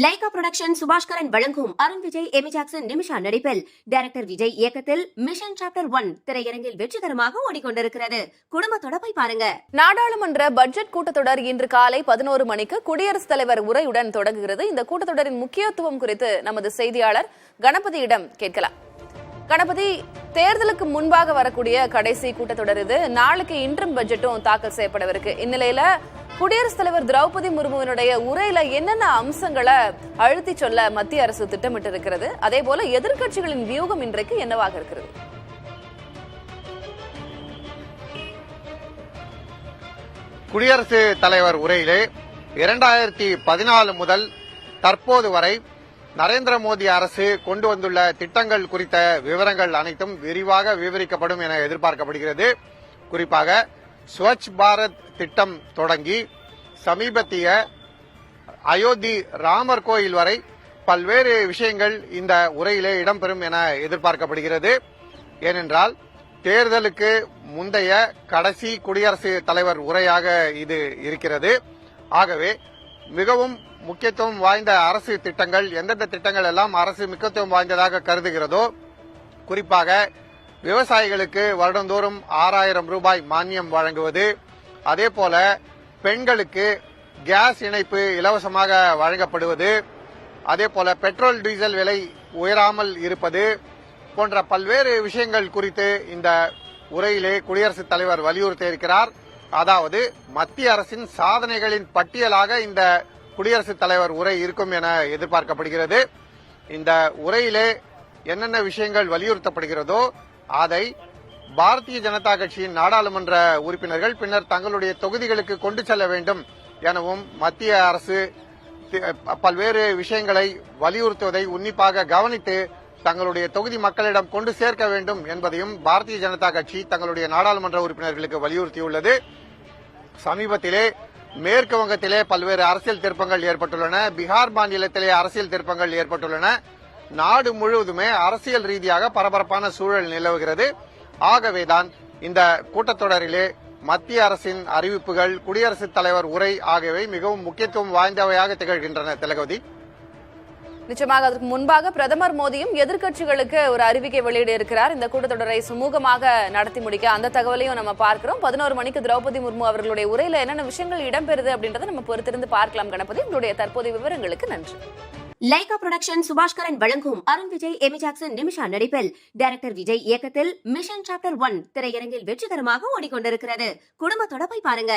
Lyca production Subaskaran வழங்கும் Arun Vijay, Amy Jackson, Nimisha நடிப்பில் director Vijay இயக்கத்தில் மிஷன் சாப்டர் 1 திரையரங்கில் வெற்றிகரமாக ஓடிக்கொண்டிருக்கிறது. குடும்பத்தோட போய் பாருங்க. நாடாளுமன்ற பட்ஜெட் கூட்டத்தொடர் இன்று காலை 11 மணிக்கு குடியரசுத் தலைவர் உரையுடன் தொடங்குகிறது. இந்த கூட்டத்தொடரின் முக்கியத்துவம் குறித்து நமது செய்தியாளர் கணபதியிடம் கேட்கலாம். கணபதி, தேர்தலுக்கு முன்பாக வரக்கூடிய கடைசி கூட்டத்தொடர் இது. நாளைக்கு இன்ட்ரம் பட்ஜெட்டும் தாக்கல் செய்யப்படவிருக்கு. இந்நிலையில குடியரசுத் தலைவர் திரௌபதி முர்முவினுடைய உரையில என்னென்ன அம்சங்களை அழுத்தி சொல்ல மத்திய அரசு திட்டமிட்டு இருக்கிறது, அதே போல எதிர்க்கட்சிகளின் வியூகம் இன்றைக்கு என்னவாக இருக்கிறது? குடியரசுத் தலைவர் உரையிலே 2014 முதல் தற்போது வரை நரேந்திர மோடி அரசு கொண்டு வந்துள்ள திட்டங்கள் குறித்த விவரங்கள் அனைத்தும் விரிவாக விவரிக்கப்படும் என எதிர்பார்க்கப்படுகிறது. குறிப்பாக ஸ்வச் பாரத் திட்டம் தொடங்கி சமீபத்திய அயோத்தி ராமர் கோயில் வரை பல்வேறு விஷயங்கள் இந்த உரையிலே இடம்பெறும் என எதிர்பார்க்கப்படுகிறது. ஏனென்றால் தேர்தலுக்கு முந்தைய கடைசி குடியரசுத் தலைவர் உரையாக இது இருக்கிறது. ஆகவே மிகவும் முக்கியத்துவம் வாய்ந்த அரசு திட்டங்கள், எந்தெந்த திட்டங்கள் எல்லாம் அரசு முக்கியத்துவம் வாய்ந்ததாக கருதுகிறதோ, குறிப்பாக விவசாயிகளுக்கு வருடந்தோறும் 6000 ரூபாய் மானியம் வழங்குவது, அதேபோல பெண்களுக்கு கேஸ் இணைப்பு இலவசமாக வழங்கப்படுவது, அதேபோல பெட்ரோல் டீசல் விலை உயராமல் இருப்பது போன்ற பல்வேறு விஷயங்கள் குறித்து இந்த உரையிலே குடியரசுத் தலைவர் வலியுறுத்தி இருக்கிறார். அதாவது மத்திய அரசின் சாதனைகளின் பட்டியலாக இந்த குடியரசுத் தலைவர் உரை இருக்கும் என எதிர்பார்க்கப்படுகிறது. இந்த உரையிலே என்னென்ன விஷயங்கள் வலியுறுத்தப்படுகிறதோ அதை பாரதிய ஜனதா கட்சியின் நாடாளுமன்ற உறுப்பினர்கள் பின்னர் தங்களுடைய தொகுதிகளுக்கு கொண்டு செல்ல வேண்டும் எனவும் மத்திய அரசு பல்வேறு விஷயங்களை வலியுறுத்துவதை உன்னிப்பாக கவனித்து தங்களுடைய தொகுதி மக்களிடம் கொண்டு சேர்க்க வேண்டும் என்பதையும் பாரதிய ஜனதா கட்சி தங்களுடைய நாடாளுமன்ற உறுப்பினர்களுக்கு வலியுறுத்தியுள்ளது. சமீபத்திலே மேற்கு வங்கத்திலே பல்வேறு அரசியல் திருப்பங்கள் ஏற்பட்டுள்ளன. பீகார் மாநிலத்திலே அரசியல் திருப்பங்கள் ஏற்பட்டுள்ளன. நாடு முழுவதுமே அரசியல் ரீதியாக பரபரப்பான சூழல் நிலவுகிறது. ஆகவேதான் இந்த கூட்டத்தொடரிலே மத்திய அரசின் அறிவிப்புகள், குடியரசுத் தலைவர் உரை ஆகியவை மிகவும் முக்கியத்துவம் வாய்ந்தவையாக திகழ்கின்றன. திலகவதி, நிச்சயமாக அதற்கு முன்பாக பிரதமர் மோடியும் எதிர்க்கட்சிகளுக்கு ஒரு அறிவிக்கை வெளியிட இருக்கிறார். இந்த கூட்டத்தொடரை சுமூகமாக நடத்தி முடிக்க அந்த தகவலையும் நம்ம பார்க்கிறோம். 11 மணிக்கு திரௌபதி முர்மு அவர்களுடைய உரையில என்னென்ன விஷயங்கள் இடம்பெறுது அப்படின்றத நம்ம பொறுத்திருந்து பார்க்கலாம். கணபதி, உங்களுடைய தற்போதைய விவரங்களுக்கு நன்றி. லைகா புரொடக்ஷன் சுபாஷ்கரன் வழங்கும் அருண் விஜய், எமி ஜாக்சன், நிமிஷா நடிப்பில் டைரக்டர் விஜய் இயக்கத்தில் மிஷன் சாப்டர் 1 திரையரங்கில் வெற்றிகரமாக ஓடிக்கொண்டிருக்கிறது. குடும்பத்தோட போய் பாருங்க.